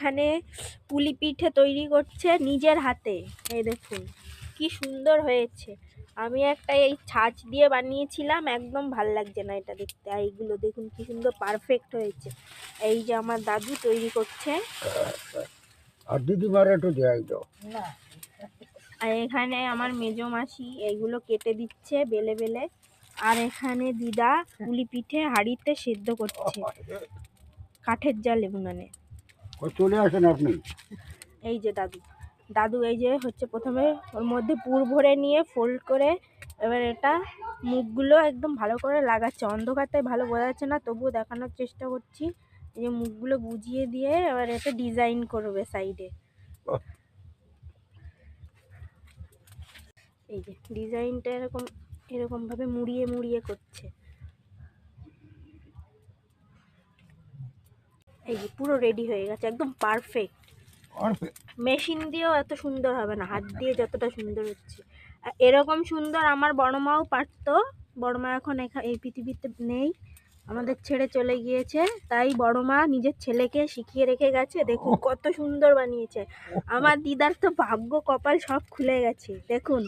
এখানে পুলি পিঠে তৈরি করছে নিজের হাতে। এই দেখুন কি সুন্দর হয়েছে। আমি একটা এই ছাঁচ দিয়ে বানিয়েছিলাম, একদম ভাল লাগছে না এটা দেখতে। আর এইগুলো দেখুন কি সুন্দর পারফেক্ট হয়েছে। এই যে আমার দাদু তৈরি করছে। আর দিদিমার একটু দেয় দাও। আর এখানে আমার মেজো মাসি এইগুলো কেটে দিচ্ছে বেলে বেলে। আর এখানে দিদা পুলি পিঠে হাঁড়িতে সেদ্ধ করছে কাঠের জালে উনানে। চলে আসেন আপনি। এই যে দাদু এই যে হচ্ছে প্রথমে ওর মধ্যে পুর ভরে নিয়ে ফোল্ড করে এবার এটা মুখগুলো একদম ভালো করে লাগাচ্ছে। অন্ধকারটায় ভালো বোঝা যাচ্ছে না, তবুও দেখানোর চেষ্টা করছি। এই যে মুখগুলো বুঝিয়ে দিয়ে এবার এটা ডিজাইন করবে সাইডে। এই যে ডিজাইনটা এরকম ভাবে মুড়িয়ে মুড়িয়ে করছে। এই যে পুরো রেডি হয়ে গেছে, একদম পারফেক্ট। মেশিন দিয়েও এত সুন্দর হবে না, হাত দিয়ে যতটা সুন্দর হচ্ছে। আর এরকম সুন্দর আমার বড় মাও পারতো। বড় মা এখন এই পৃথিবীতে নেই, আমাদের ছেড়ে চলে গিয়েছে। তাই বড় মা নিজের ছেলেকে শিখিয়ে রেখে গেছে। দেখুন কত সুন্দর বানিয়েছে। আমার দিদার তো ভাগ্য কপাল সব খুলে গেছে। দেখুন